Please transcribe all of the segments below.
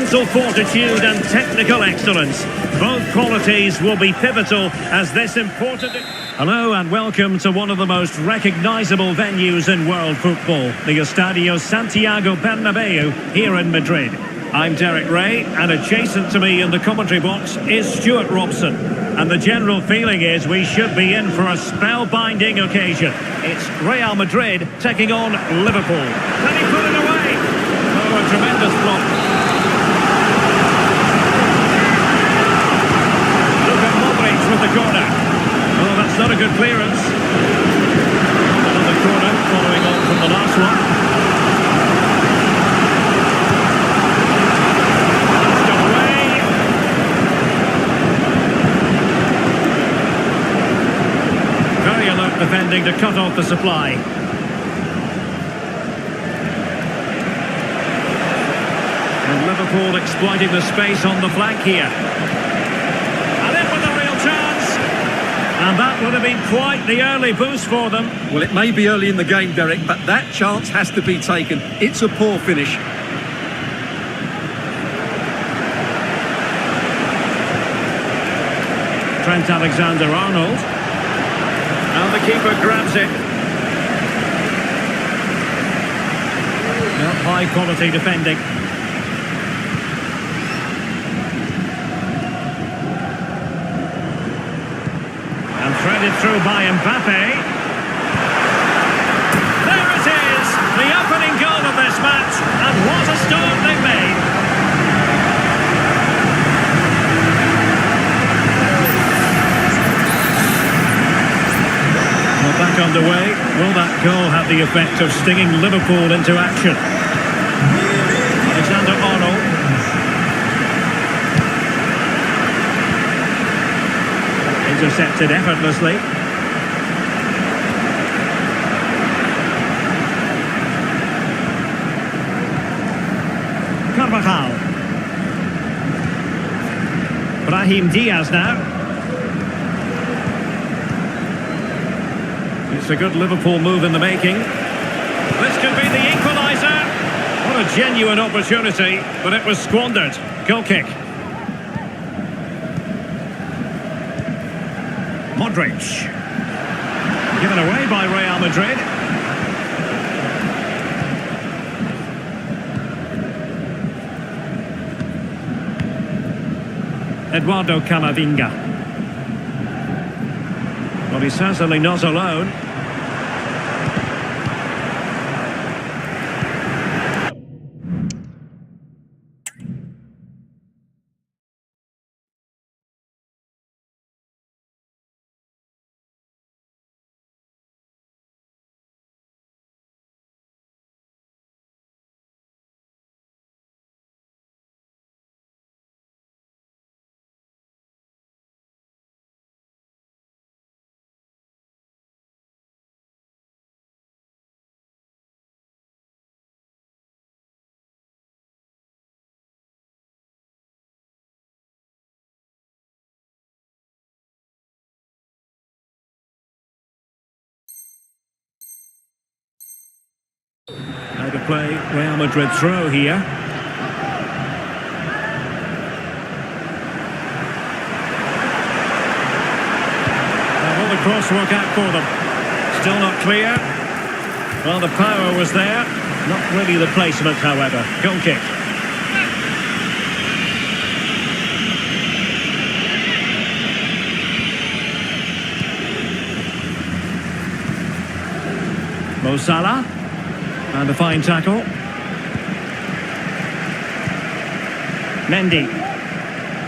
mental fortitude and technical excellence. Both qualities will be pivotal as this important... Hello and welcome to one of the most recognisable venues in world football, the Estadio Santiago Bernabeu here in Madrid. I'm Derek Ray, and adjacent to me in the commentary box is Stuart Robson. And the general feeling is we should be in for a spellbinding occasion. It's Real Madrid taking on Liverpool. Can he put it away? Oh, a tremendous block. Luka Modric with the corner. Oh, that's not a good clearance. Another corner following on from the last one. Defending to cut off the supply. And Liverpool exploiting the space on the flank here. And in with a real chance. And that would have been quite the early boost for them. Well, it may be early in the game, Derek, but that chance has to be taken. It's a poor finish. Trent Alexander-Arnold. And the keeper grabs it. Not high quality defending. And threaded through by Mbappe. There it is! The opening goal of this match. And what a start they've made. Back underway. Will that goal have the effect of stinging Liverpool into action? Alexander-Arnold. Intercepted effortlessly. Carvajal. Brahim Diaz now. It's a good Liverpool move in the making. This could be the equaliser. What a genuine opportunity, but it was squandered. Goal kick. Modric. Given away by Real Madrid. Eduardo Camavinga. Well, he's certainly not alone. How to play Real Madrid throw here. Now will the cross work out for them? Still not clear. Well, the power was there. Not really the placement, however. Goal kick. Mo Salah. And a fine tackle. Mendy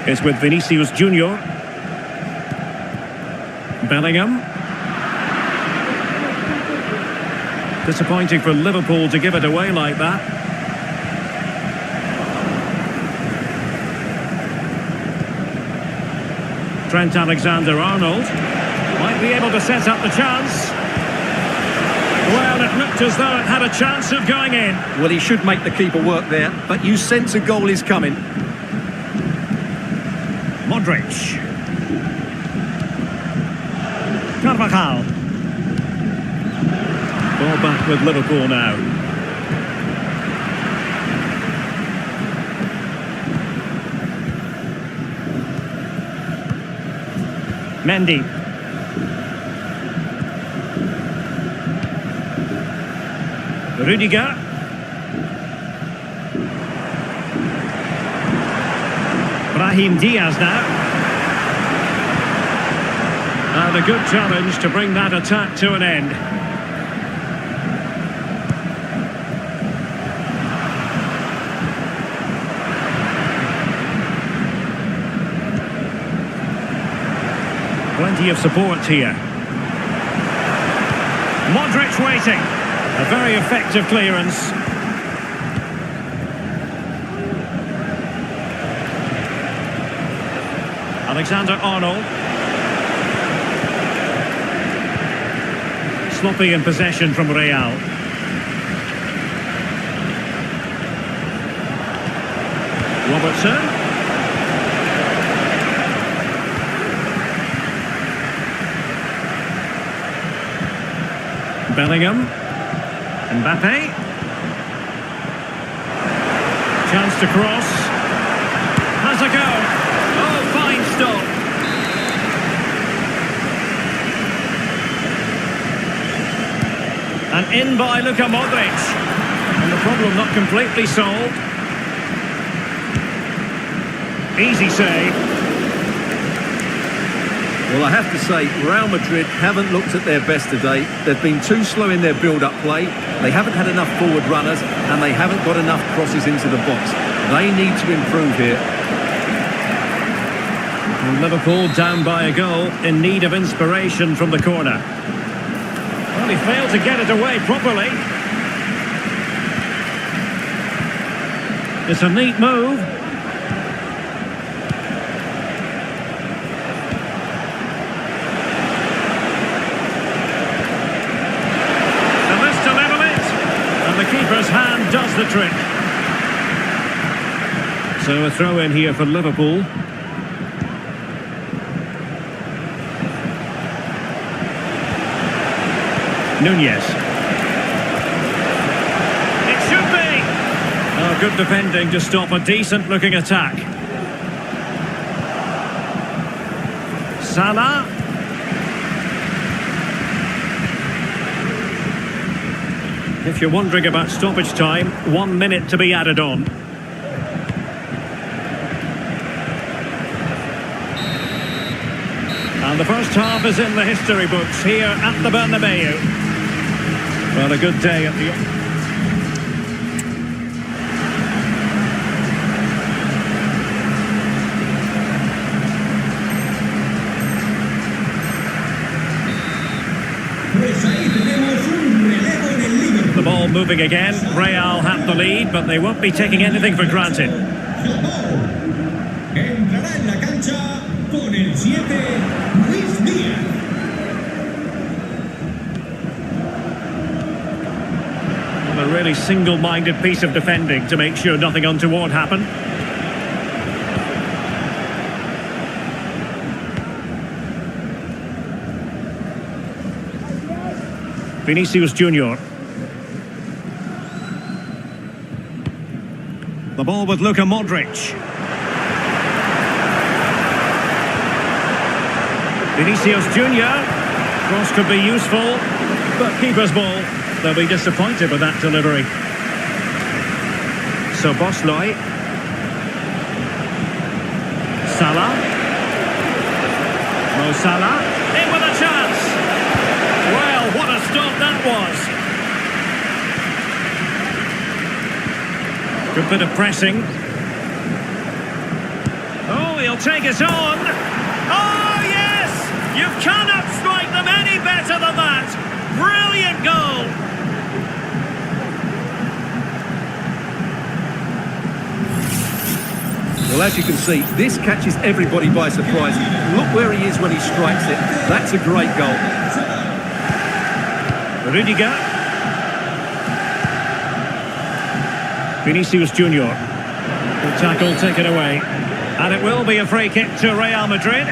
is with Vinicius Junior. Bellingham. Disappointing for Liverpool to give it away like that. Trent Alexander-Arnold might be able to set up the chance. Well, it looked as though it had a chance of going in. Well, he should make the keeper work there, but you sense a goal is coming. Modric. Carvajal. Ball back with Liverpool now. Mendy. Rudiger. Brahim Diaz now. And a good challenge to bring that attack to an end. Plenty of support here. Modric waiting. A very effective clearance. Alexander-Arnold. Sloppy in possession from Real. Robertson. Bellingham. Mbappe. Chance to cross. Has a go. Oh, fine stop. And in by Luka Modric. And the problem not completely solved. Easy save. Well, I have to say, Real Madrid haven't looked at their best today. They've been too slow in their build-up play. They haven't had enough forward runners, and they haven't got enough crosses into the box. They need to improve here. And Liverpool down by a goal, in need of inspiration from the corner. Well, he failed to get it away properly. It's a neat move. The keeper's hand does the trick. So a throw in here for Liverpool. Nunez. It should be. Oh, good defending to stop a decent looking attack. Salah. If you're wondering about stoppage time, 1 minute to be added on. And the first half is in the history books here at the Bernabeu. Well, a good day at the... The ball moving again. Real have the lead, but they won't be taking anything for granted. Entrará en la cancha con el 7, Luis Díaz. A really single-minded piece of defending to make sure nothing untoward happened. Vinicius Junior. The ball with Luka Modric. Vinicius Junior. Cross could be useful, but keeper's ball. They'll be disappointed with that delivery. So Bosley. Salah. Mo Salah. In with a chance. Well, what a stop that was. Good bit of pressing. Oh, he'll take it on. Oh, yes! You cannot strike them any better than that. Brilliant goal. Well, as you can see, this catches everybody by surprise. Look where he is when he strikes it. That's a great goal. Rudiger. Vinicius Junior. Good tackle, taken away. And it will be a free kick to Real Madrid.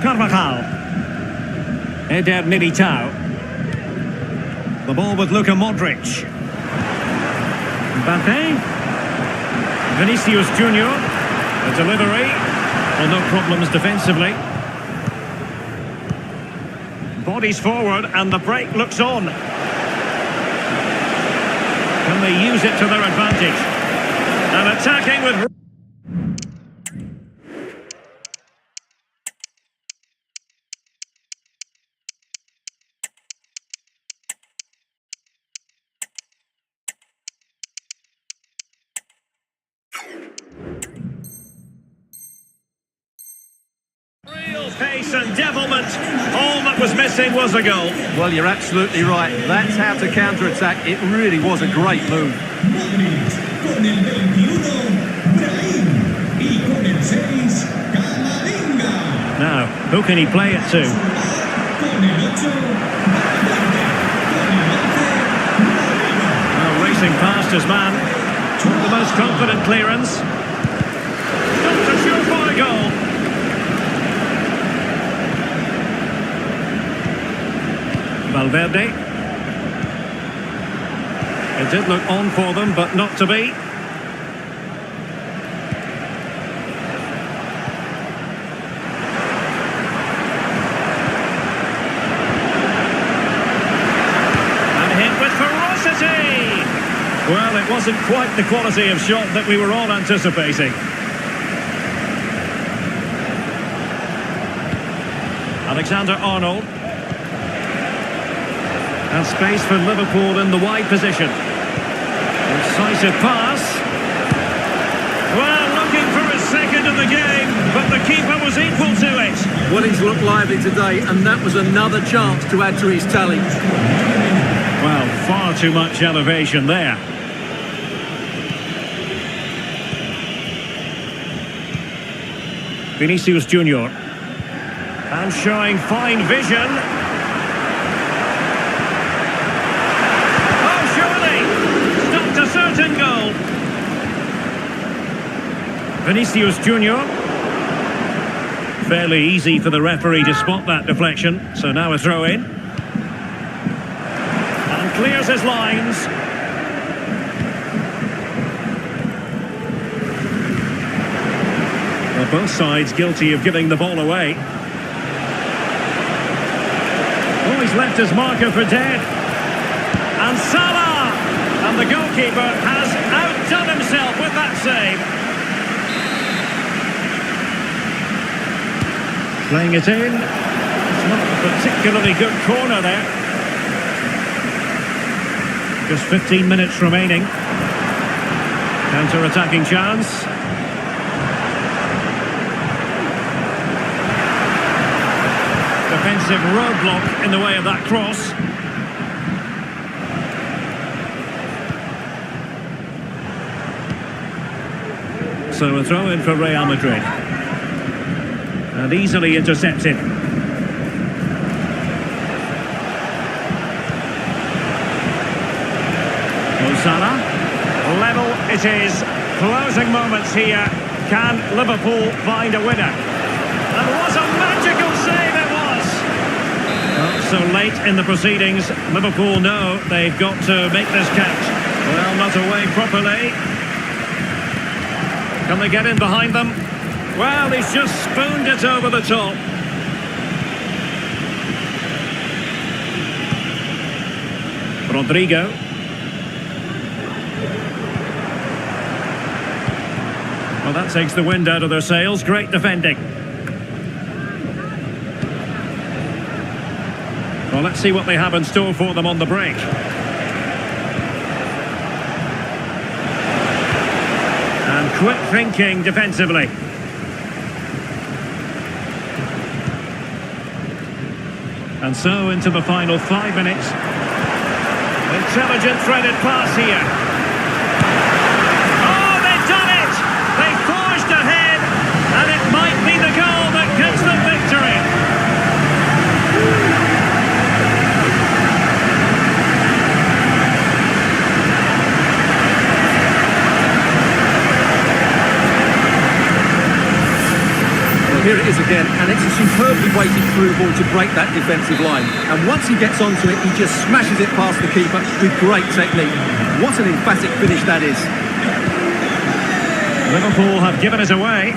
Carvajal. Eder Militao. The ball with Luka Modric. Mbappe. Vinicius Junior. The delivery. Well, no problems defensively. Bodies forward and the break looks on. Can they use it to their advantage? And attacking with... Real pace and devilment. All that was missing was a goal. Well, you're absolutely right. That's how to counter-attack. It really was a great move. Modric con el 21, Brahim. Y con el 6, Camavinga. Now, who can he play it to? Con el 8, Valverde. Con el 11, Rodrigo. Well, racing past his man. The most confident clearance. Not a surefire goal. Valverde. It did look on for them, but not to be. And hit with ferocity. Well, it wasn't quite the quality of shot that we were all anticipating. Alexander-Arnold. And space for Liverpool in the wide position. Incisive pass. Well, looking for a second of the game, but the keeper was equal to it. Well, he's looked lively today, and that was another chance to add to his tally. Well, far too much elevation there. Vinicius Junior. And showing fine vision. Certain goal. Vinicius Junior. Fairly easy for the referee to spot that deflection. So now a throw in. And clears his lines. Well, both sides guilty of giving the ball away. Oh, he's left his marker for dead. And Salah! And the goalkeeper has outdone himself with that save. Playing it in. It's not a particularly good corner there. Just 15 minutes remaining. Counter-attacking chance. Defensive roadblock in the way of that cross. So a throw in for Real Madrid. And easily intercepted. Mo Salah. Level it is. Closing moments here. Can Liverpool find a winner? And what a magical save it was! Well, so late in the proceedings, Liverpool know they've got to make this count. Well, not away properly. Can they get in behind them? Well, he's just spooned it over the top. Rodrigo. Well, that takes the wind out of their sails. Great defending. Well, let's see what they have in store for them on the break. Quick thinking defensively. And so into the final 5 minutes. Intelligent threaded pass here. Oh, they've done it! They forged ahead, and it might be the goal that gets them victory. Here it is again, and it's a superbly weighted through ball to break that defensive line. And once he gets onto it, he just smashes it past the keeper with great technique. What an emphatic finish that is. Liverpool have given it away.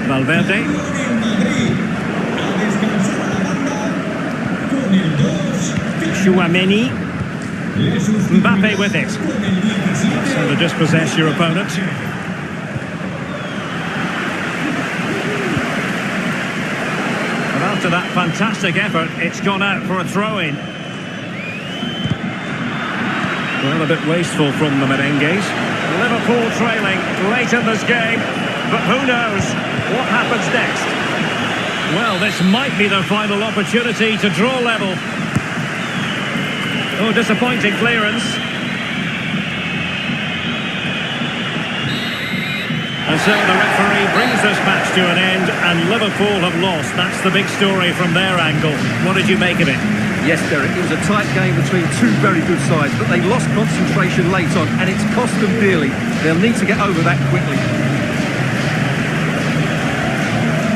Valverde. El Madrid a descansar a la banda con el 2. Chouameni. Le sustituye Mbappe with it. con el 17. So to dispossess your opponent. But after that fantastic effort, it's gone out for a throw-in. Well, a bit wasteful from the Merengues. Liverpool trailing late in this game, but who knows what happens next? Well, this might be their final opportunity to draw level. Oh, disappointing clearance. And so the referee brings this match to an end, and Liverpool have lost. That's the big story from their angle. What did you make of it? Yes, Derek, it was a tight game between two very good sides, but they lost concentration late on, and it's cost them dearly. They'll need to get over that quickly.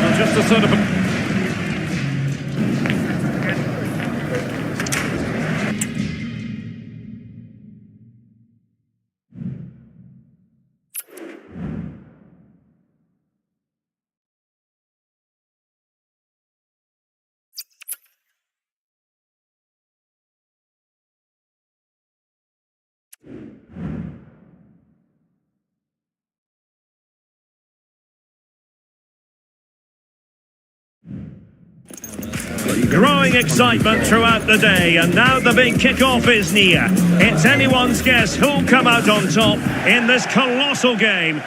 Well, just a sort of... Growing excitement throughout the day, and now the big kick-off is near. It's anyone's guess who'll come out on top in this colossal game.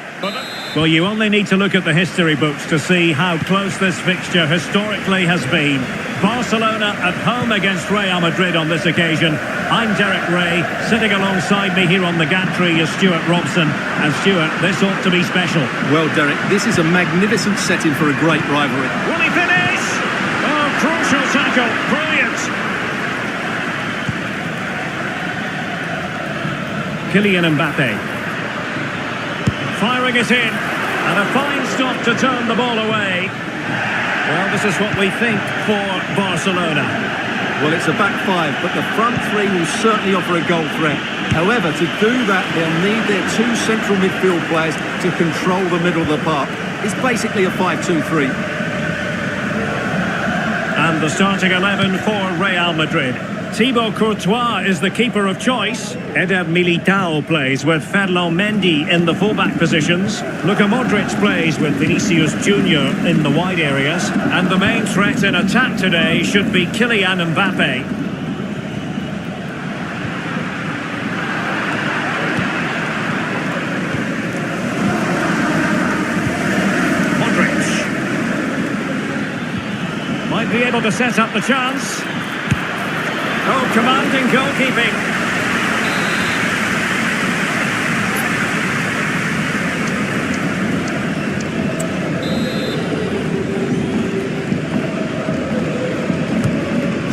Well, you only need to look at the history books to see how close this fixture historically has been. Barcelona at home against Real Madrid on this occasion. I'm Derek Ray. Sitting alongside me here on the gantry is Stuart Robson. And Stuart, this ought to be special. Well, Derek, this is a magnificent setting for a great rivalry. Will he finish? Oh, crucial tackle. Brilliant. Kylian Mbappe. Firing it in. And a fine stop to turn the ball away. Well, this is what we think for Barcelona. Well, it's a back five, but the front three will certainly offer a goal threat. However, to do that, they'll need their two central midfield players to control the middle of the park. It's basically a 5-2-3. And the starting 11 for Real Madrid. Thibaut Courtois is the keeper of choice. Eder Militao plays with Ferland Mendy in the fullback positions. Luka Modric plays with Vinicius Junior in the wide areas. And the main threat in attack today should be Kylian Mbappe. Modric might be able to set up the chance. Oh, commanding goalkeeping.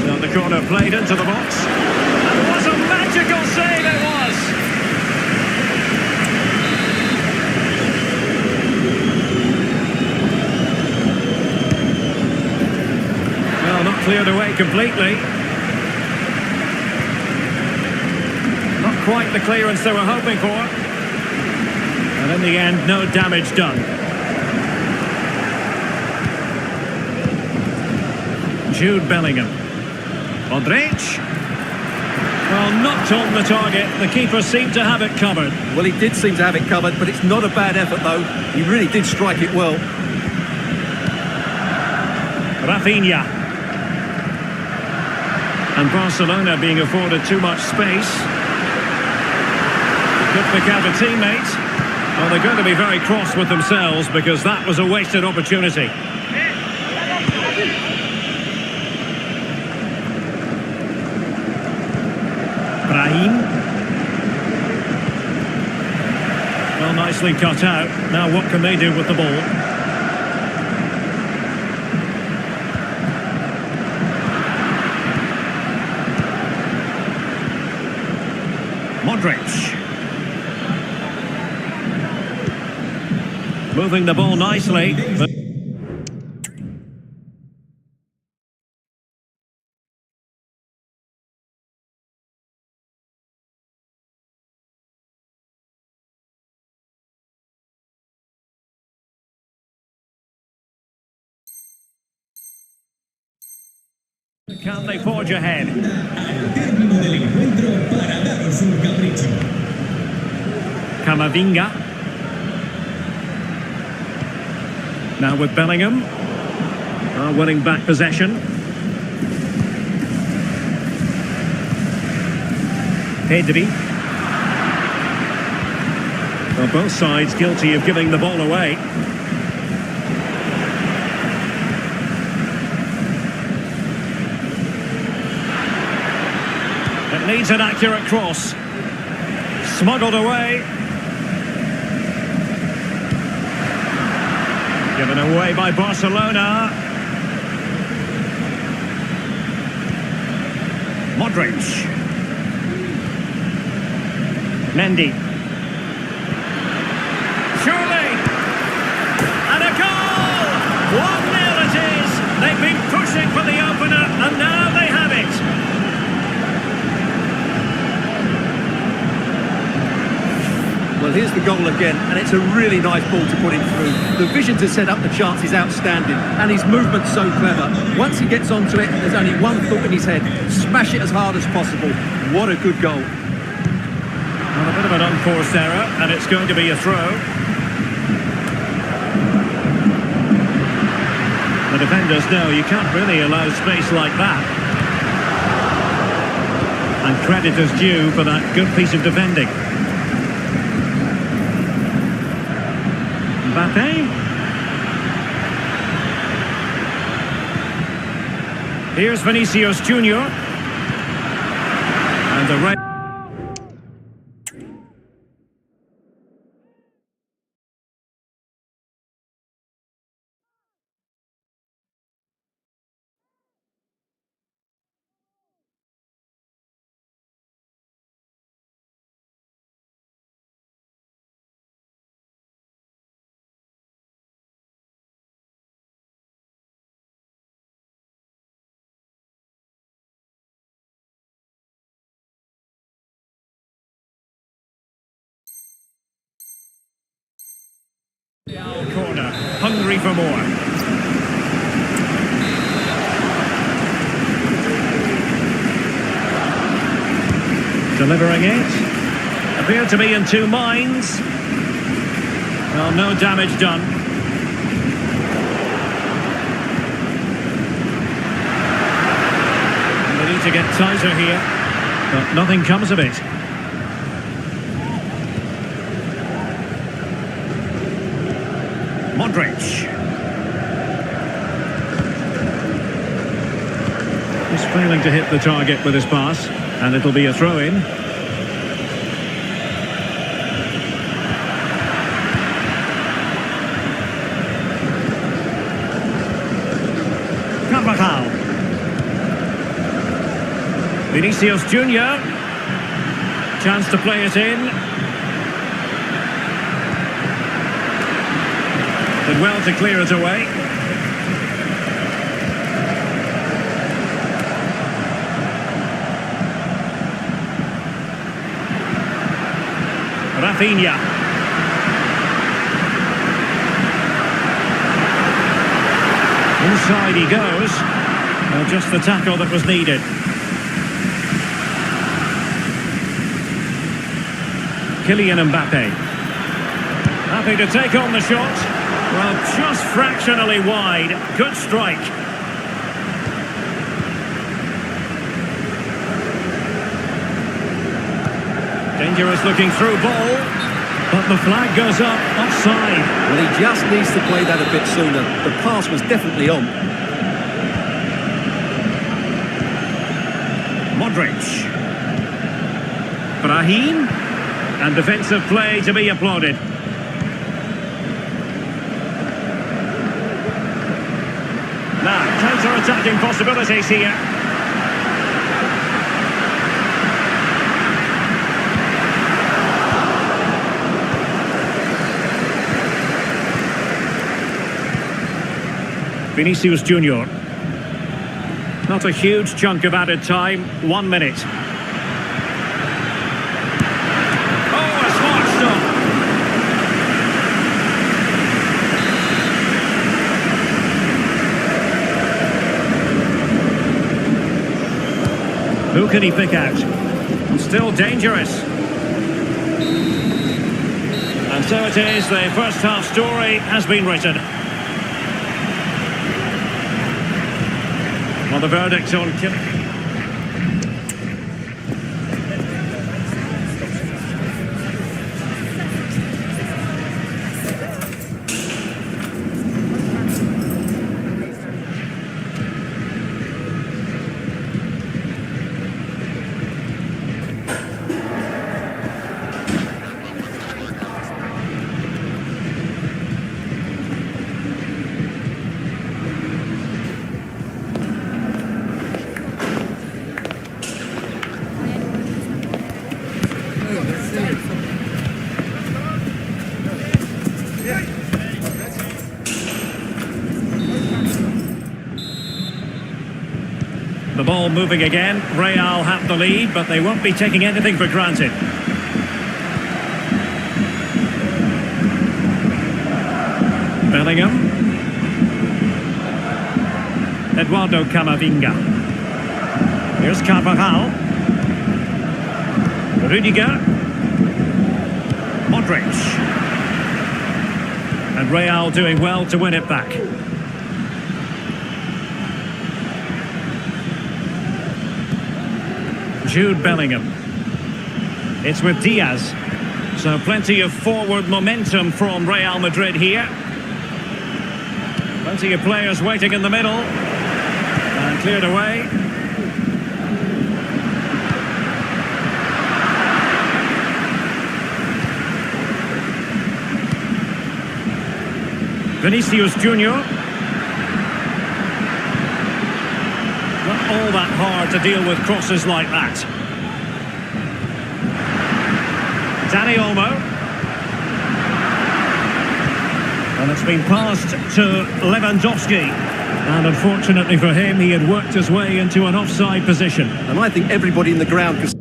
So the corner played into the box. And what a magical save it was! Well, not cleared away completely. Quite the clearance they were hoping for. And in the end, no damage done. Jude Bellingham. Modric. Well, not on the target. The keeper seemed to have it covered. Well, he did seem to have it covered, but it's not a bad effort, though. He really did strike it well. Rafinha. And Barcelona being afforded too much space. Could pick out a teammate. Well, they're going to be very cross with themselves because that was a wasted opportunity. Brahim. Well, nicely cut out. Now what can they do with the ball? Modric. Moving the ball nicely. But can they forge ahead? Al término del encuentro para daros un capricho. Camavinga. Now with Bellingham. Winning back possession. Pedri. Well, both sides guilty of giving the ball away. It needs an accurate cross. Smuggled away. Given away by Barcelona. Modric. Mendy. Surely. And a goal! 1-0 it is. They've been pushing for the opener and now they have it. Well, here's the goal again, and it's a really nice ball to put him through. The vision to set up the chance is outstanding, and his movement's so clever. Once he gets onto it, there's only one thought in his head: smash it as hard as possible. What a good goal. Well, a bit of an unforced error, and it's going to be a throw. The defenders know you can't really allow space like that. And credit is due for that good piece of defending. Mbappe. Here's Vinicius Junior. And the right. Corner, hungry for more. Delivering it. Appeared to be in two minds. Well, no damage done. They need to get tighter here, but nothing comes of it. Modric. He's failing to hit the target with his pass, and it'll be a throw-in. Carvajal. Vinicius Junior. Chance to play it in. Did well to clear it away. Rafinha. Inside he goes. Well, just the tackle that was needed. Kylian Mbappe. Happy to take on the shot. Well, just fractionally wide. Good strike. Dangerous looking through ball. But the flag goes up, offside. Well, he just needs to play that a bit sooner. The pass was definitely on. Modric. Brahim. And defensive play to be applauded. Now, counter-attacking possibilities here. Vinicius Junior. Not a huge chunk of added time, 1 minute. Oh, a smart stop. Who can he pick out? Still dangerous. And so it is, the first half story has been written. Well, the verdict on the ball moving again. Real have the lead, but they won't be taking anything for granted. Bellingham. Eduardo Camavinga. Here's Carvajal. Rudiger. Modric. And Real doing well to win it back. Jude Bellingham. It's with Diaz. So plenty of forward momentum from Real Madrid here. Plenty of players waiting in the middle. And cleared away. Vinicius Junior. Not all that hard to deal with crosses like that. Dani Olmo. And it's been passed to Lewandowski. And unfortunately for him, he had worked his way into an offside position. And I think everybody in the ground could...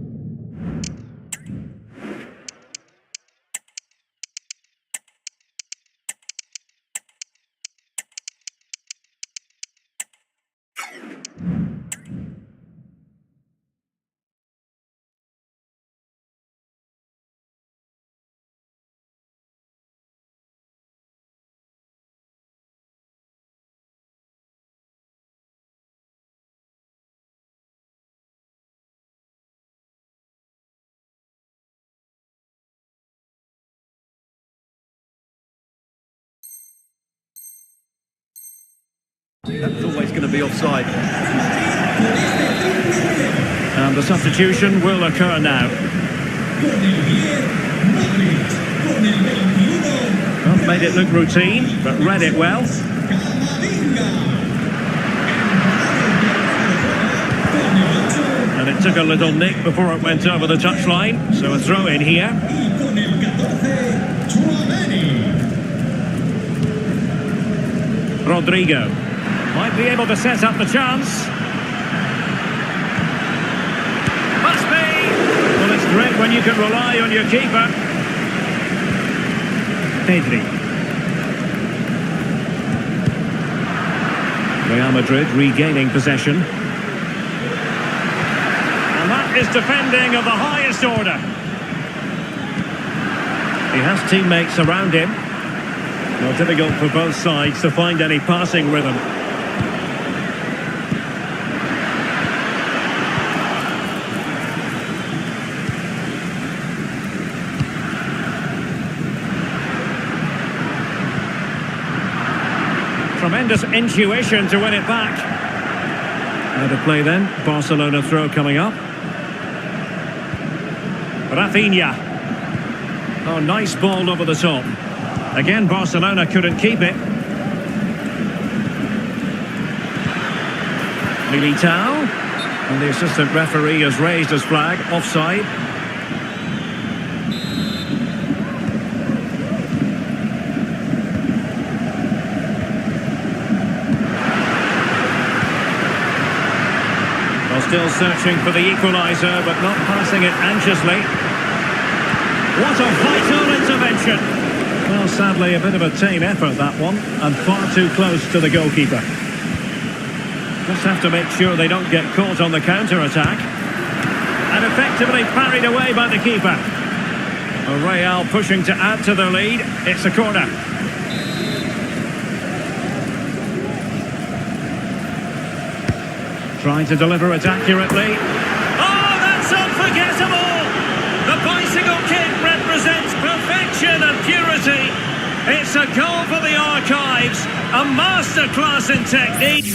That's always going to be offside. And the substitution will occur now. Well, made it look routine, but read it well. And it took a little nick before it went over the touchline, so a throw in here. Rodrigo might be able to set up the chance. Must be! Well, it's great when you can rely on your keeper. Pedri. Real Madrid regaining possession. And that is defending of the highest order. He has teammates around him. Well, difficult for both sides to find any passing rhythm. Tremendous intuition to win it back. How to play then? Barcelona throw coming up. Rafinha. Oh, nice ball over the top. Again, Barcelona couldn't keep it. Militao. And the assistant referee has raised his flag. Offside. Still searching for the equaliser, but not passing it anxiously. What a vital intervention! Well, sadly, a bit of a tame effort, that one, and far too close to the goalkeeper. Just have to make sure they don't get caught on the counter-attack. And effectively parried away by the keeper. Real pushing to add to their lead. It's a corner. Trying to deliver it accurately. Oh, that's unforgettable! The bicycle kick represents perfection and purity. It's a goal for the archives. A masterclass in technique.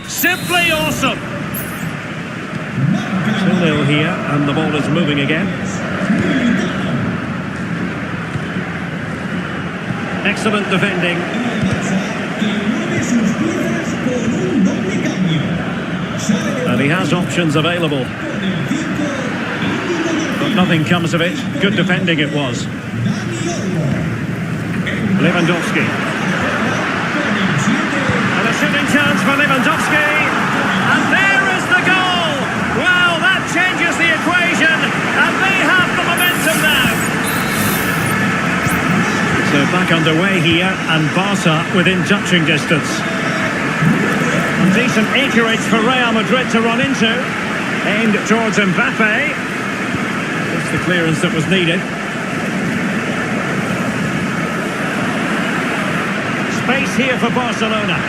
Simply awesome! 2-0 here, and the ball is moving again. Excellent defending. And he has options available. But nothing comes of it. Good defending it was. Lewandowski. Shooting chance for Lewandowski, and there is the goal! Wow, that changes the equation, and they have the momentum now. So back underway here, and Barca within touching distance. And decent acreage for Real Madrid to run into, aimed towards Mbappe. That's the clearance that was needed. Space here for Barcelona.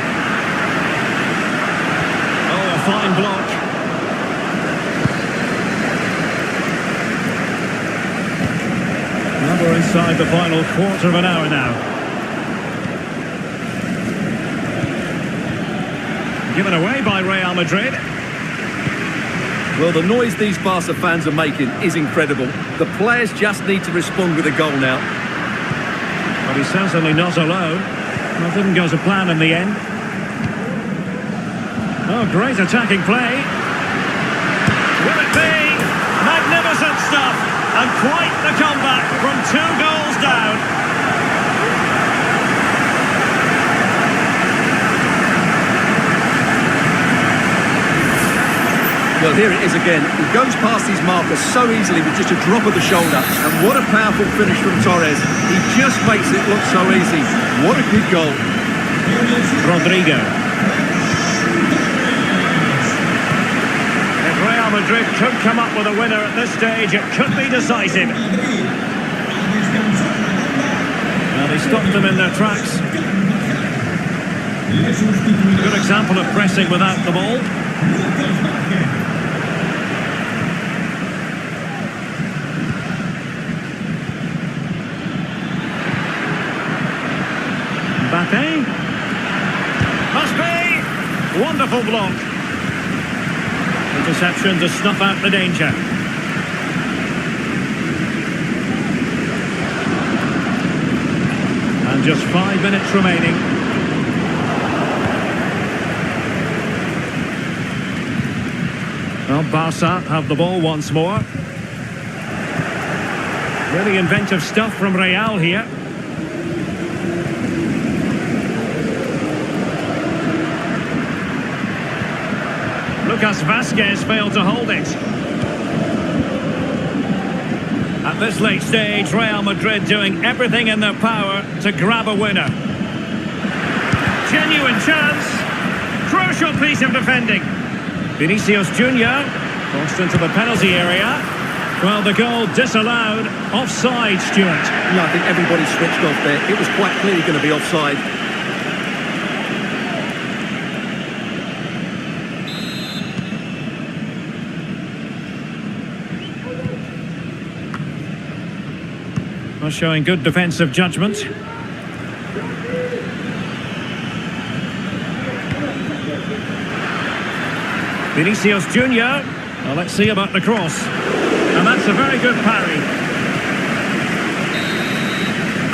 Fine block. Now we're inside the final quarter of an hour now. Given away by Real Madrid. Well, the noise these Barca fans are making is incredible. The players just need to respond with a goal now. But he's certainly not alone. Well, didn't go to plan in the end. Oh, great attacking play. Will it be? Magnificent stuff. And quite the comeback from 2 goals down. Well, here it is again. He goes past his marker so easily with just a drop of the shoulder. And what a powerful finish from Torres. He just makes it look so easy. What a good goal. Rodrigo. Real Madrid could come up with a winner at this stage. It could be decisive. Now they stopped them in their tracks. Good example of pressing without the ball. Mbappe. Must be. Wonderful block. Interception to snuff out the danger. And just 5 minutes remaining. Well, Barca have the ball once more. Really inventive stuff from Real here. Lucas Vazquez failed to hold it. At this late stage, Real Madrid doing everything in their power to grab a winner. Genuine chance. Crucial piece of defending. Vinicius Junior crossed into the penalty area. Well, the goal disallowed. Offside, Stuart. No, I think everybody switched off there. It was quite clearly going to be offside. Showing good defensive judgment. Vinicius Junior. Well, let's see about the cross. And that's a very good parry.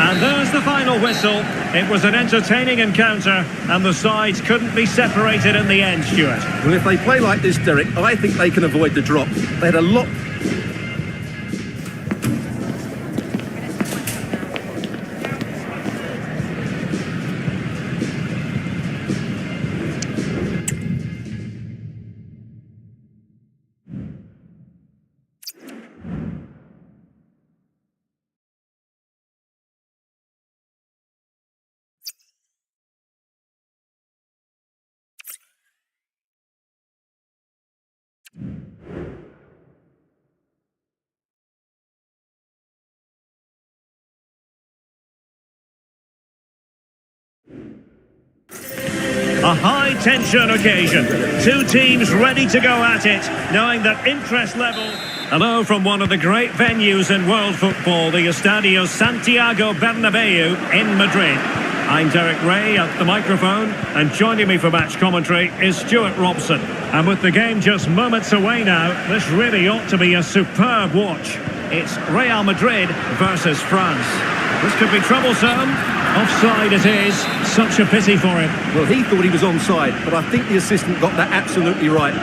And there's the final whistle. It was an entertaining encounter, and the sides couldn't be separated in the end, Stuart. Well, if they play like this, Derek, I think they can avoid the drop. They had a lot... A high-tension occasion. Two teams ready to go at it, knowing that interest level... Hello from one of the great venues in world football, the Estadio Santiago Bernabeu in Madrid. I'm Derek Ray at the microphone, and joining me for match commentary is Stuart Robson. And with the game just moments away now, this really ought to be a superb watch. It's Real Madrid versus France. This could be troublesome. Offside it is. Such a pity for him. Well, he thought he was onside, but I think the assistant got that absolutely right.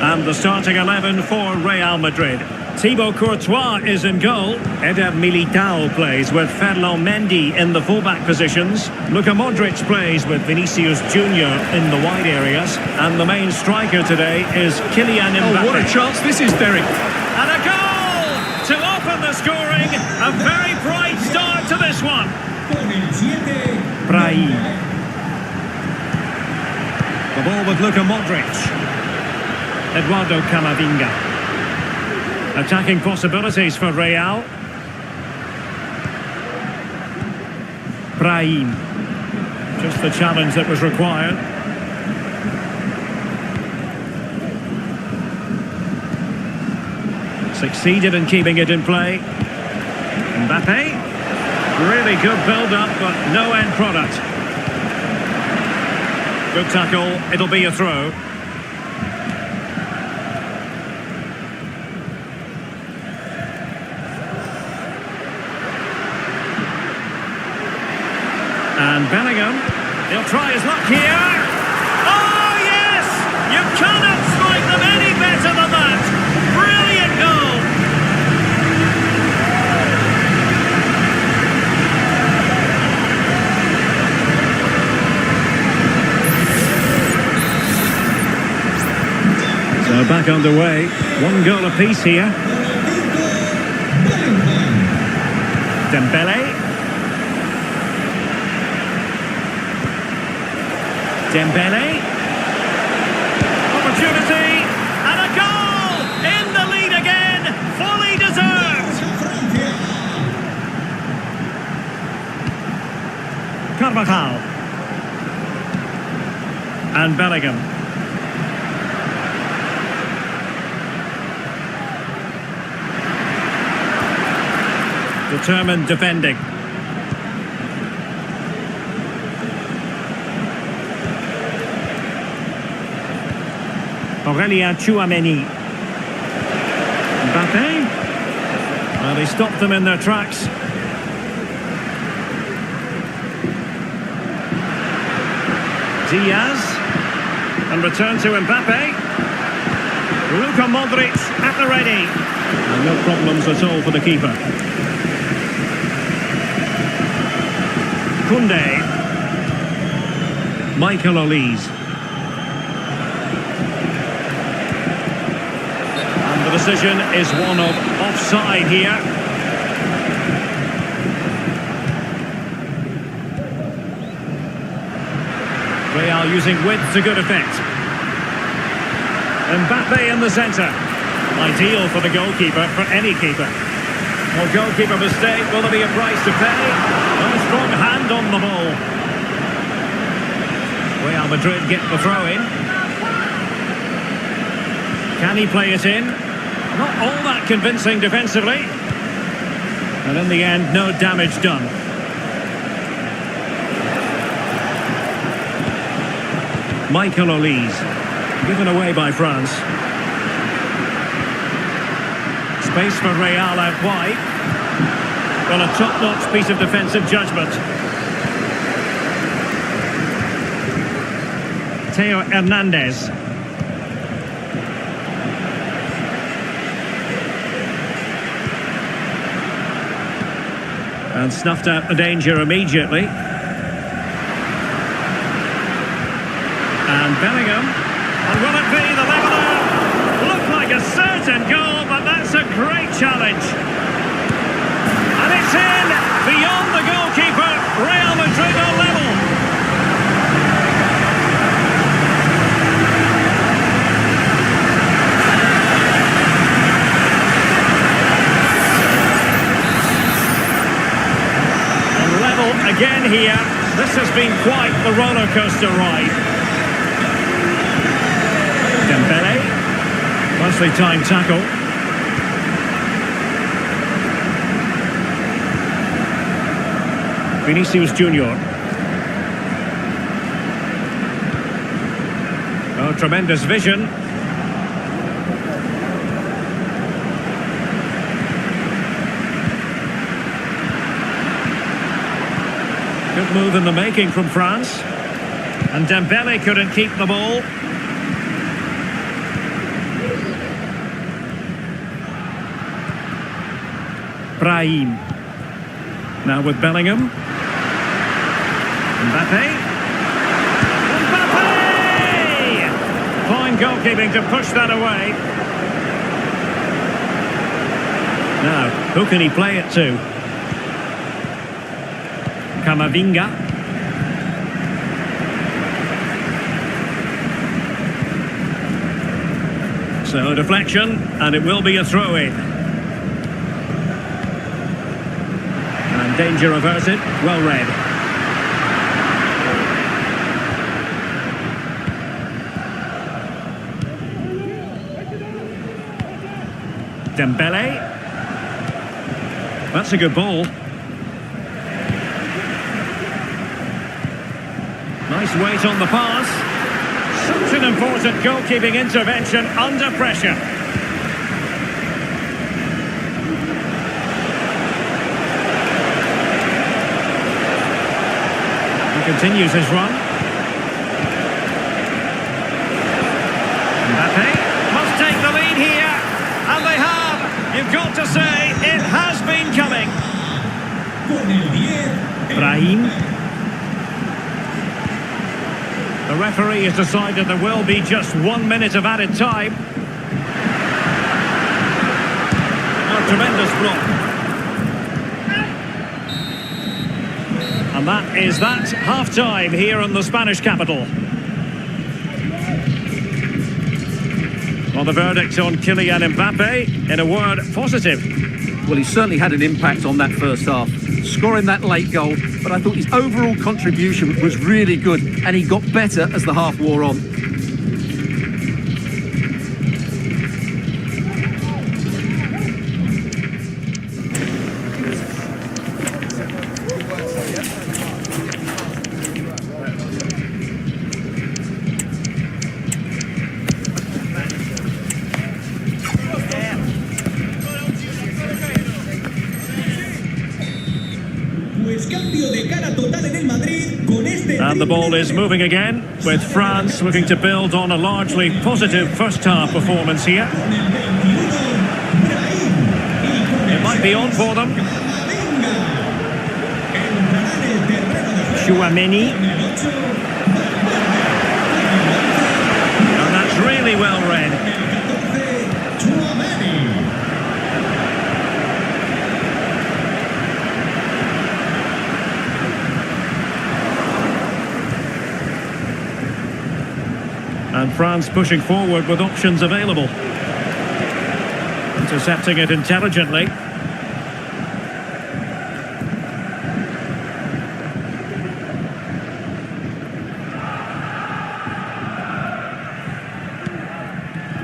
And the starting 11 for Real Madrid. Thibaut Courtois is in goal. Eder Militao plays with Ferland Mendy in the fullback positions. Luka Modric plays with Vinicius Junior in the wide areas. And the main striker today is Kylian Mbappe. Oh, what a chance this is, Derek. And a goal to open the scoring. A very bright start to this one. Brahim. The ball with Luka Modric. Eduardo Camavinga. Attacking possibilities for Real. Brahim. Just the challenge that was required. Succeeded in keeping it in play. Mbappe. Really good build-up, but no end product. Good tackle. It'll be a throw. And Bellingham, he'll try his luck here. Oh, yes! You cannot strike them any better than that. Brilliant goal. So back underway. One goal apiece here. Dembele. Dembele, opportunity, and a goal! In the lead again, fully deserved! Carvajal. And Bellingham. Determined defending. Aurélien Tchouaméni. Mbappe. Well, they stopped them in their tracks. Diaz. And return to Mbappe. Luka Modric at the ready. And no problems at all for the keeper. Koundé. Michael Olise. The decision is one of offside here. Real using width to good effect. Mbappe in the centre. Ideal for the goalkeeper, for any keeper. Well, goalkeeper mistake, will there be a price to pay? A strong hand on the ball. Real Madrid get the throw in. Can he play it in? Not all that convincing defensively. And in the end, no damage done. Michael Olise. Given away by France. Space for Real out wide. Well, a top-notch piece of defensive judgment. Theo Hernandez. And snuffed out the danger immediately. And Bellingham. And will it be the leveller? Looked like a certain goal, but that's a great challenge. And it's in! Beyond the goalkeeper, Real Madrid are level. And level again here. This has been quite the roller coaster ride. Dembele, nicely timed tackle. Vinicius Junior. Oh, tremendous vision. Good move in the making from France. And Dembele couldn't keep the ball. Brahim. Now with Bellingham. Mbappe. Mbappe! Fine goalkeeping to push that away. Now, who can he play it to? Camavinga. So a deflection, and it will be a throw-in. And danger averted, well read. Dembele. That's a good ball. Nice weight on the pass. Such an important goalkeeping intervention under pressure. He continues his run. Mbappe must take the lead here. And they have. You've got to say, it has been coming. Brahim. The referee has decided there will be just 1 minute of added time. A tremendous block. And that is that half-time here in the Spanish capital. Well, the verdict on Kylian Mbappe, in a word, positive. Well, he certainly had an impact on that first half, scoring that late goal, but I thought his overall contribution was really good, and he got better as the half wore on. And the ball is moving again, with France looking to build on a largely positive first-half performance here. It might be on for them. Tchouaméni. And that's really well read. And France pushing forward with options available. Intercepting it intelligently.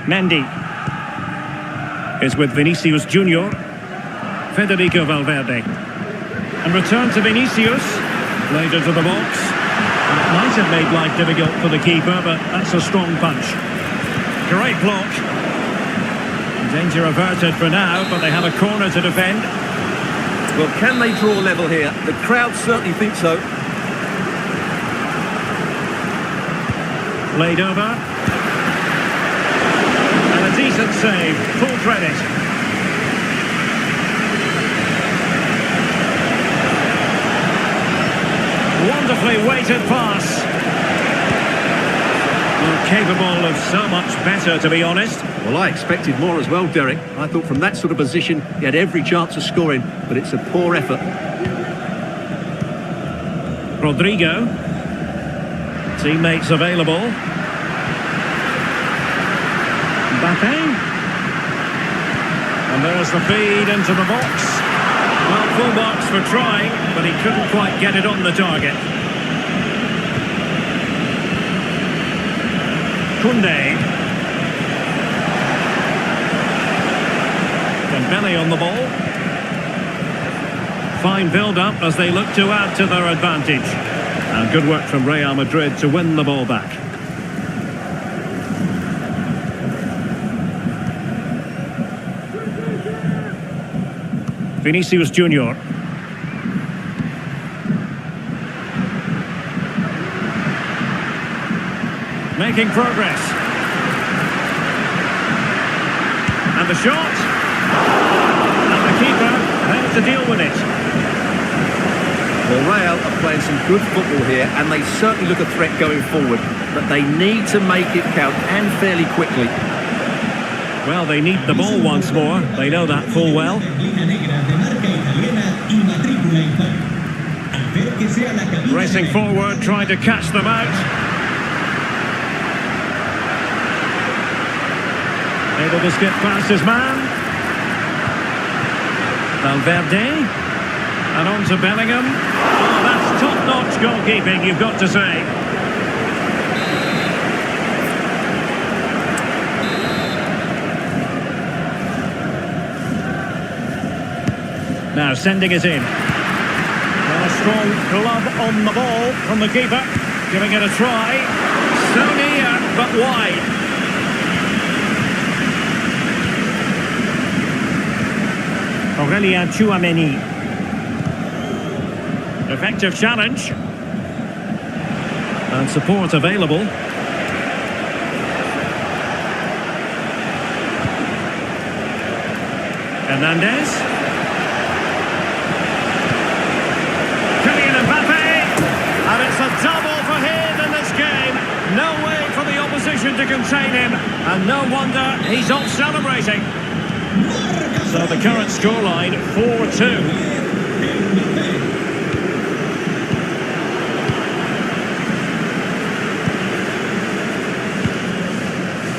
Mendy is with Vinicius Junior. Federico Valverde. And return to Vinicius. Laid into the box. It might have made life difficult for the keeper, but that's a strong punch. Great block. Danger averted for now, but they have a corner to defend. Well, can they draw level here? The crowd certainly think so. Played over. And a decent save. Full credit. Wonderfully weighted pass. Well, capable of so much better, to be honest. Well, I expected more as well, Derek. I thought from that sort of position, he had every chance of scoring, but it's a poor effort. Rodrigo. Teammates available. Mbappe. And there's the feed into the box. Well, full marks for trying, but he couldn't quite get it on the target. Koundé. Dembele on the ball. Fine build-up as they look to add to their advantage. And good work from Real Madrid to win the ball back. Vinicius Junior. Making progress. And the shot. And the keeper there to deal with it. Well, Real are playing some good football here, and they certainly look a threat going forward. But they need to make it count, and fairly quickly. Well, they need the ball once more. They know that full well. Racing forward, trying to catch them out. Able to skip past his man. Valverde. And on to Bellingham. Oh, that's top-notch goalkeeping, you've got to say. Now sending it in. Well, a strong glove on the ball from the keeper. Giving it a try. So near, but wide. Aurélien Tchouaméni. Effective challenge. And support available. Hernandez. Kylian Mbappe. And it's a double for him in this game. No way for the opposition to contain him. And no wonder he's off celebrating. So the current scoreline, 4-2.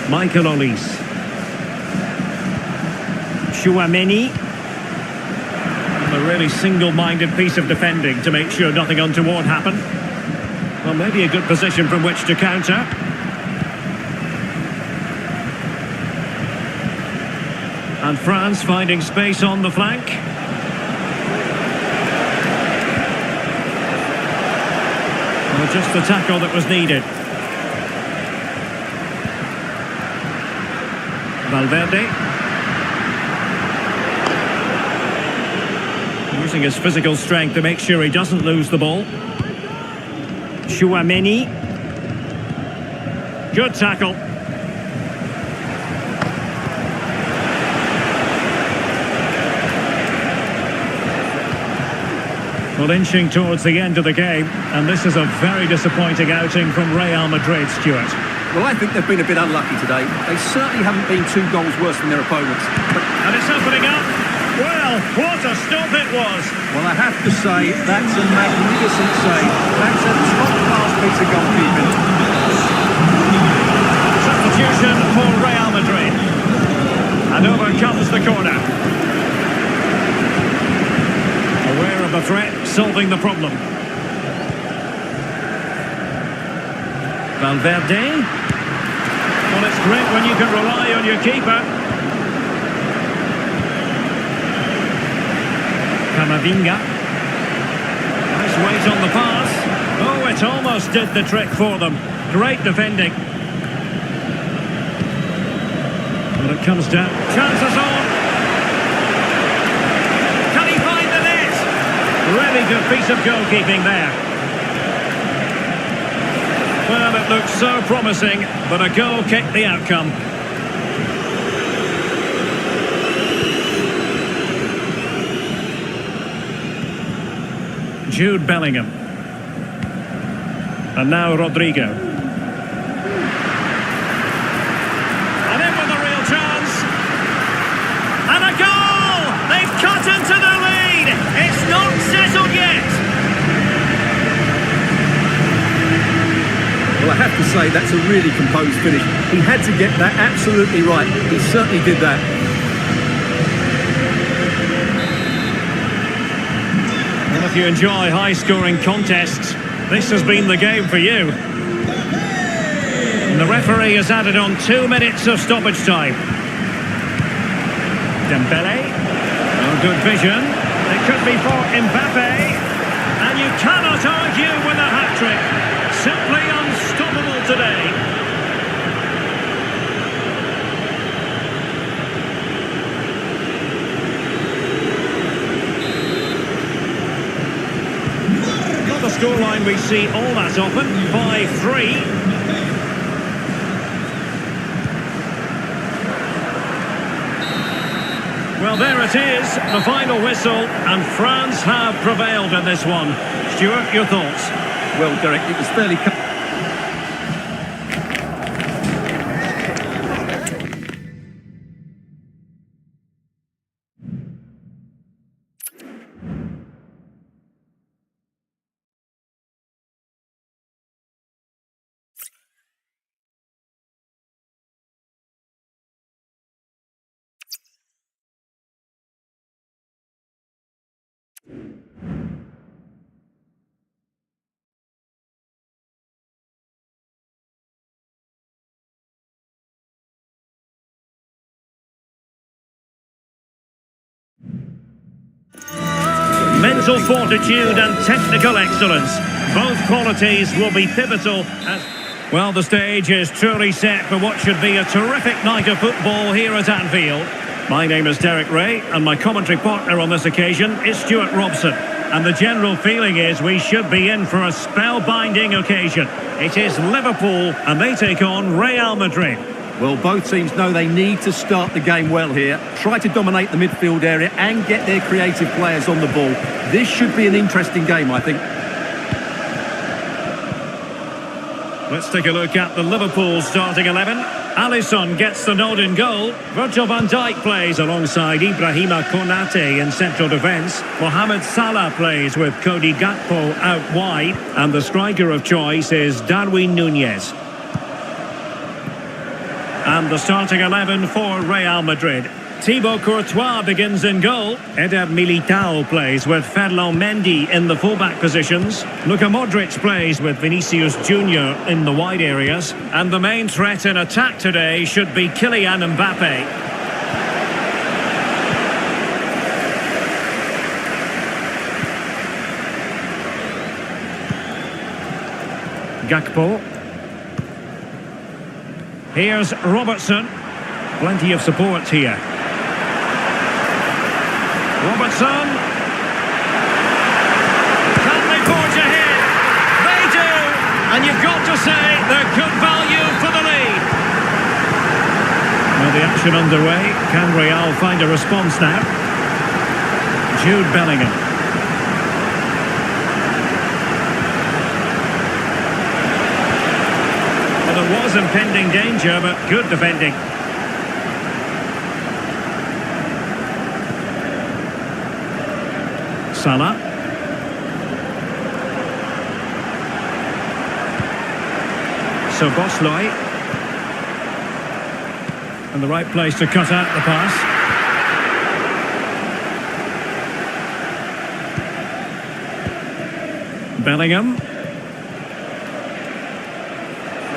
Michael Olise. Tchouaméni. A really single-minded piece of defending to make sure nothing untoward happened. Well, maybe a good position from which to counter. And France finding space on the flank. Well, just the tackle that was needed. Valverde. Using his physical strength to make sure he doesn't lose the ball. Tchouaméni. Good tackle. Well, inching towards the end of the game, and this is a very disappointing outing from Real Madrid, Stuart. Well, I think they've been a bit unlucky today. They certainly haven't been 2 goals worse than their opponents. And it's opening up. Well, what a stop it was. Well, I have to say, that's a magnificent save. That's a top-class piece of goalkeeping. Substitution for Real Madrid. And over comes the corner. Aware of the threat, solving the problem. Valverde. Well, it's great when you can rely on your keeper. Camavinga. Nice weight on the pass. Oh, it almost did the trick for them. Great defending. When it comes down, chances on. Can he find the net? Really good piece of goalkeeping there. Well, it looks so promising, but a goal kicked the outcome. Jude Bellingham. And now Rodrigo. And in with a real chance. And a goal! They've cut into the lead! It's not settled yet! Well, I have to say, that's a really composed finish. He had to get that absolutely right. He certainly did that. Well, if you enjoy high-scoring contests, this has been the game for you. And the referee has added on 2 minutes of stoppage time. Dembele. Oh, good vision. It could be for Mbappe. And you cannot argue with a hat-trick. Simply unstoppable today. Not the scoreline we see all that often, 5-3. Well, there it is, the final whistle, and France have prevailed in this one. Stuart, your thoughts? Well, Derek, it was fairly... Mental fortitude and technical excellence. Both qualities will be pivotal as... Well, the stage is truly set for what should be a terrific night of football here at Anfield. My name is Derek Ray, and my commentary partner on this occasion is Stuart Robson. And the general feeling is we should be in for a spellbinding occasion. It is Liverpool, and they take on Real Madrid. Well, both teams know they need to start the game well here, try to dominate the midfield area and get their creative players on the ball. This should be an interesting game, I think. Let's take a look at the Liverpool starting 11. Alisson gets the nod in goal. Virgil van Dijk plays alongside Ibrahima Konate in central defence. Mohamed Salah plays with Cody Gakpo out wide. And the striker of choice is Darwin Núñez. And the starting 11 for Real Madrid. Thibaut Courtois begins in goal. Eder Militao plays with Ferland Mendy in the fullback positions. Luka Modric plays with Vinicius Junior in the wide areas. And the main threat in attack today should be Kylian Mbappe. Gakpo. Here's Robertson. Plenty of support here. Robertson. Can they forge ahead? They do. And you've got to say they're good value for the lead. Well, the action underway. Can Real find a response now? Jude Bellingham. Well, there was impending danger, but good defending. Salah. So Bosley. And the right place to cut out the pass. Bellingham.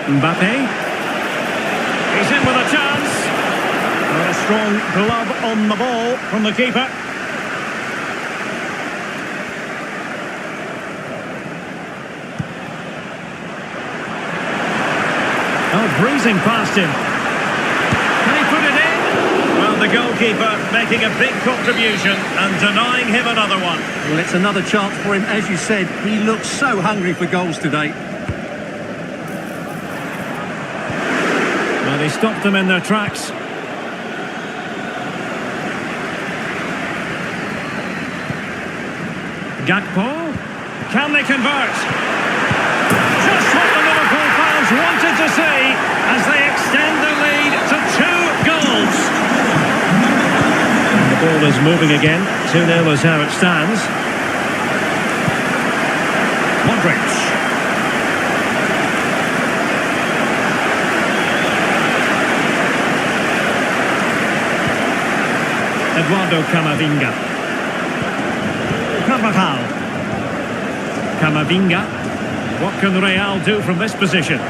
Mbappe. He's in with a chance. And a strong glove on the ball from the keeper. Oh, breezing past him. Can he put it in? the goalkeeper making a big contribution and denying him another one. Well, it's another chance for him. As you said, he looks so hungry for goals today. Well, he stopped them in their tracks. Gakpo. Can they convert? Just what the Liverpool fans wanted to see as they extend their lead to 2 goals. And the ball is moving again. 2-0 is how it stands. Modric. Eduardo Camavinga. Carvajal. Camavinga. What can Real do from this position?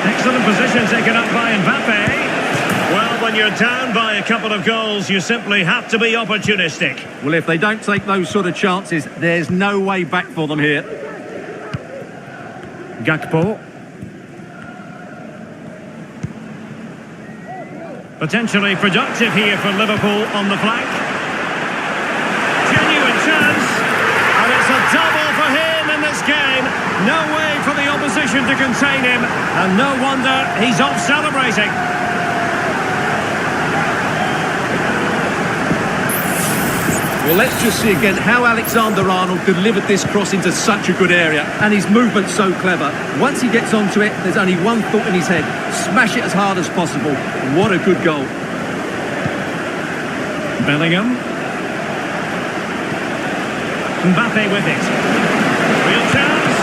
Excellent position taken up by Mbappe. Well, when you're down by a couple of goals, you simply have to be opportunistic. Well, if they don't take those sort of chances, there's no way back for them here. Gakpo. Potentially productive here for Liverpool on the flank. Genuine chance. And it's a double for him in this game. No way for the opposition to contain him. And no wonder he's off celebrating. Well, let's just see again how Alexander-Arnold delivered this cross into such a good area. And his movement's so clever. Once he gets onto it, there's only one thought in his head. Smash it as hard as possible. What a good goal. Bellingham. Mbappe with it. Real chance.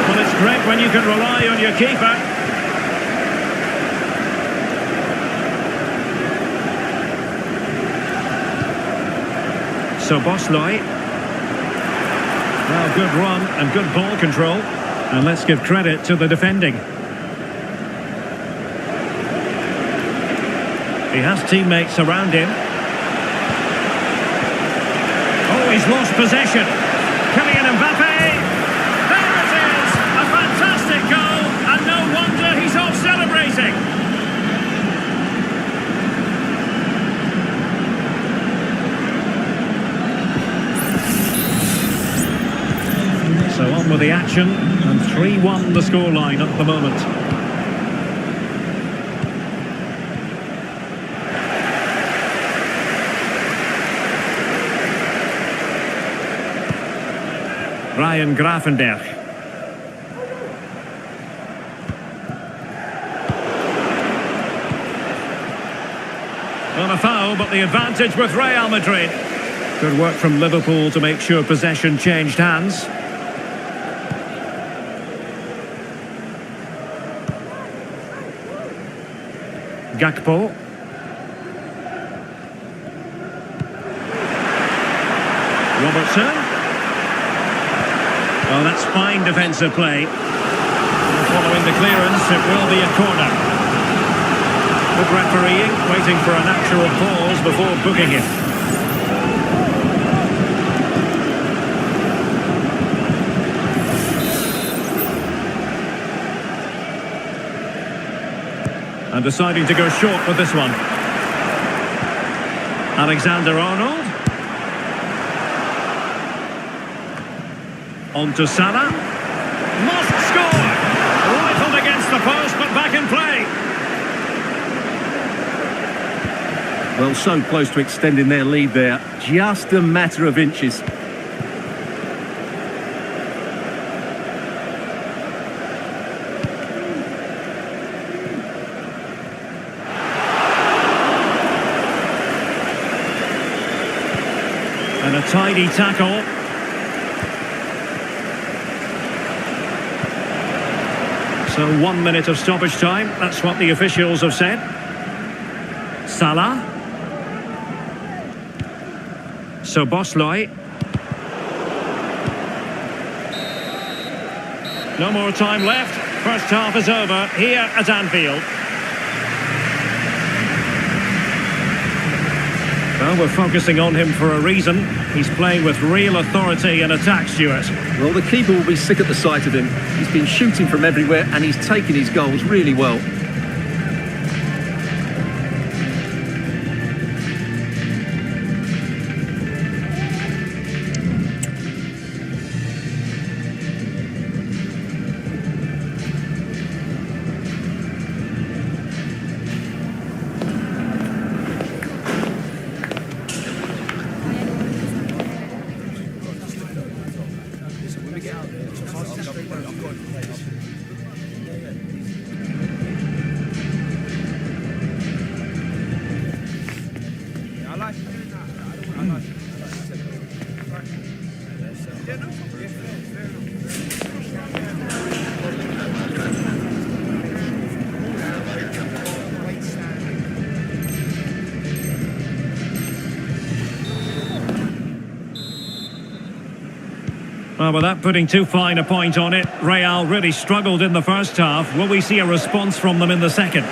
Well, it's great when you can rely on your keeper. Szoboszlai. Well, good run and good ball control. And let's give credit to the defending. He has teammates around him. Oh, he's lost possession. Kylian Mbappe. There it is! A fantastic goal, and no wonder he's off celebrating. So on with the action, and 3-1 the scoreline at the moment. Ryan Gravenberch. Well, a foul, but the advantage with Real Madrid. Good work from Liverpool to make sure possession changed hands. Gakpo. Robertson. Well, that's fine defensive play. And following the clearance, it will be a corner. Good refereeing, waiting for a natural pause before booking it. And deciding to go short with this one. Alexander-Arnold. On to Salah. Must score! Rifled against the post, but back in play. Well, so close to extending their lead there. Just a matter of inches. And a tidy tackle. So 1 minute of stoppage time. That's what the officials have said. Salah. Szoboszlai. No more time left. First half is over here at Anfield. Well, we're focusing on him for a reason. He's playing with real authority in attack, Stuart. Well, the keeper will be sick at the sight of him. He's been shooting from everywhere and he's taken his goals really well. I like you doing that. I like you. Yeah, no, fair Well, without putting too fine a point on it, Real really struggled in the first half. Will we see a response from them in the second?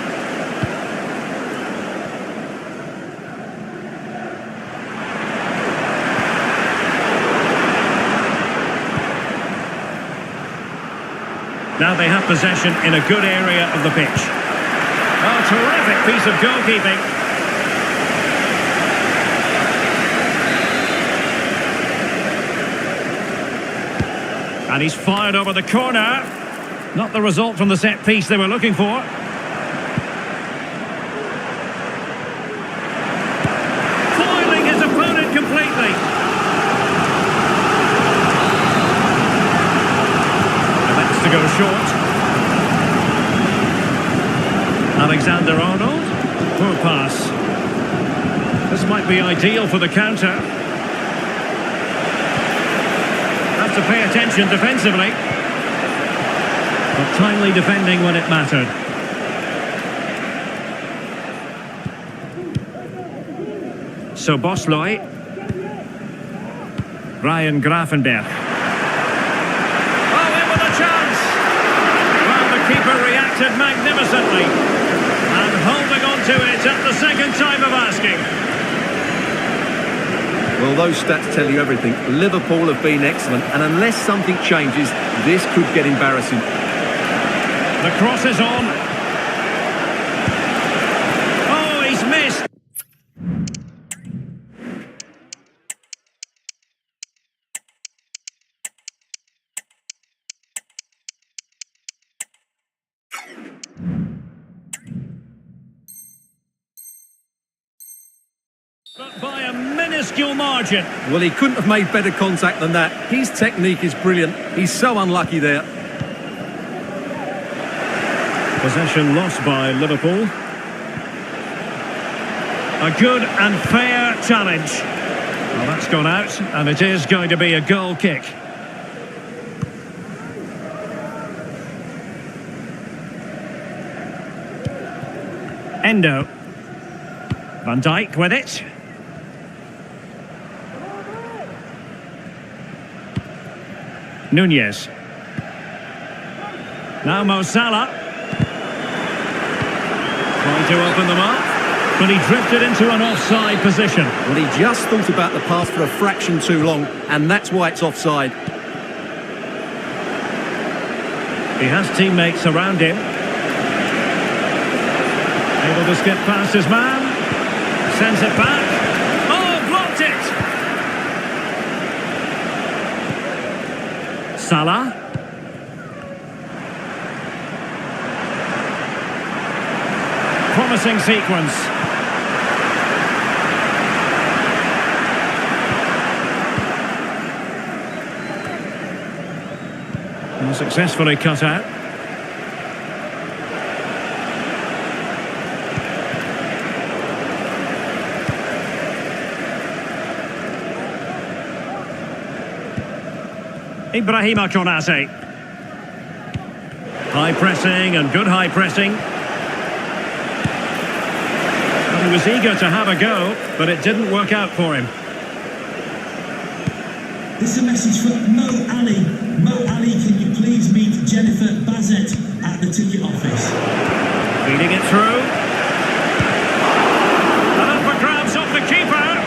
Now they have possession in a good area of the pitch. Oh, terrific piece of goalkeeping. And he's fired over the corner. Not the result from the set piece they were looking for. Foiling his opponent completely. And that's to go short. Alexander-Arnold. Poor pass. This might be ideal for the counter. To pay attention defensively, but timely defending when it mattered. So Bosley, Ryan Gravenberch. Oh, in with a chance! Well, the keeper reacted magnificently and holding on to it at the second time of asking. Well, those stats tell you everything. Liverpool have been excellent, and unless something changes, this could get embarrassing. The cross is on. Oh, he's missed. But by a minuscule margin. Well, he couldn't have made better contact than that. His technique is brilliant. He's so unlucky there. Possession lost by Liverpool. A good and fair challenge. Well, that's gone out, and it is going to be a goal kick. Endo. Van Dijk with it. Nunez. Now Mo Salah. Trying to open them up, but he drifted into an offside position. Well, he just thought about the pass for a fraction too long, and that's why it's offside. He has teammates around him. Able to skip past his man. Sends it back. Oh, blocked it! Salah. Promising sequence. And successfully cut out. Ibrahima Konate. High pressing and good high pressing. Well, he was eager to have a go, but it didn't work out for him. This is a message from Mo Ali. Mo Ali, can you please meet Jennifer Bazet at the ticket office? Feeding it through. And up for grabs off the keeper.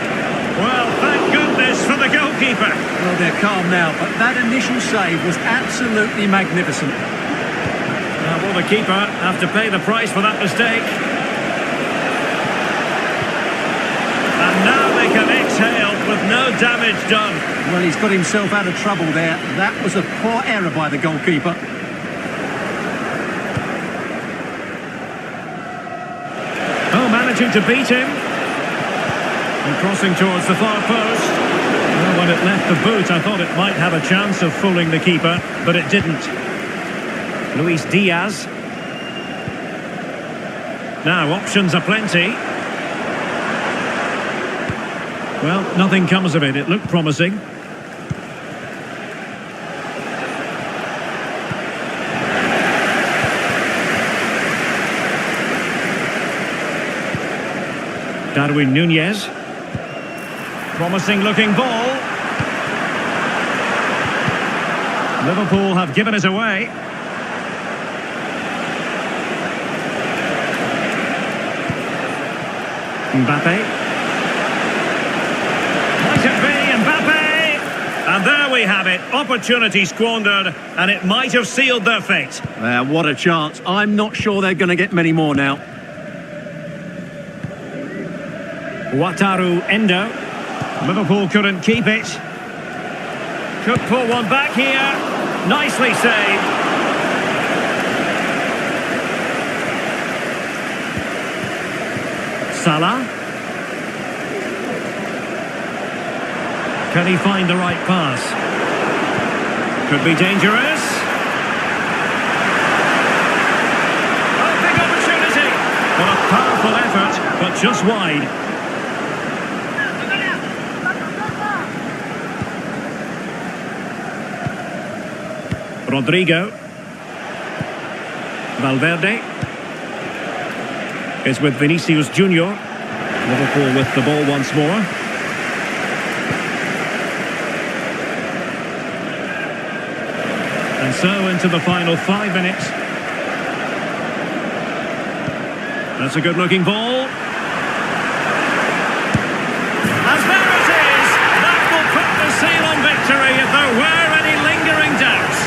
Well, thank goodness for the goalkeeper. Well, they're calm now, but that initial save was absolutely magnificent. Now, will the keeper have to pay the price for that mistake? And now they can exhale with no damage done. Well, he's got himself out of trouble there. That was a poor error by the goalkeeper. Oh, managing to beat him. And crossing towards the far post. Well, when it left the boot, I thought it might have a chance of fooling the keeper, but it didn't. Luis Diaz. Now, options are plenty. Well, nothing comes of it. It looked promising. Darwin Núñez. Promising looking ball. Liverpool have given it away. Mbappe. Might it be Mbappe? And there we have it. Opportunity squandered, and it might have sealed their fate. What a chance. I'm not sure they're going to get many more now. Wataru Endo. Liverpool couldn't keep it. Could pull one back here. Nicely saved. Salah. Can he find the right pass? Could be dangerous. Oh, big opportunity. What a powerful effort, but just wide. Rodrigo. Valverde. It's with Vinicius Junior. Liverpool with the ball once more. And so into the final 5 minutes. That's a good looking ball. And there it is! That will put the seal on victory if there were any lingering doubts.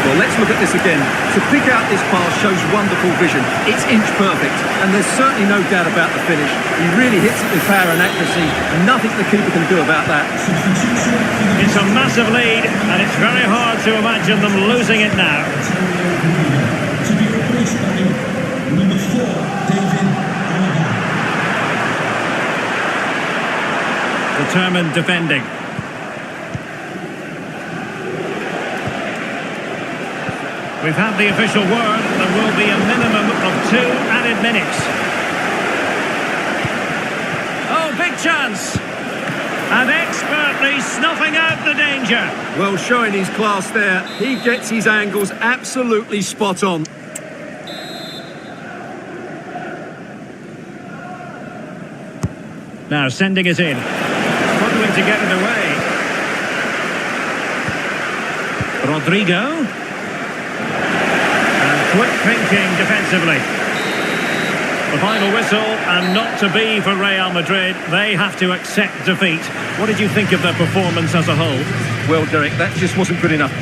Well, let's look at this again. To pick out this pass shows wonderful vision. It's inch perfect, and there's certainly no doubt about the finish. He really hits it with power and accuracy, and nothing the keeper can do about that. It's a massive lead, and it's very hard to imagine them losing it now. To be replaced by number 4, David Alaba. Determined defending. We've had the official word. There will be a minimum of 2 added minutes. Oh, big chance! And expertly snuffing out the danger. Well, showing his class there. He gets his angles absolutely spot on. Now sending it in. Struggling to get it away. Rodrigo. Quick thinking defensively. The final whistle, and not to be for Real Madrid. They have to accept defeat. What did you think of their performance as a whole? Well, Derek, that just wasn't good enough.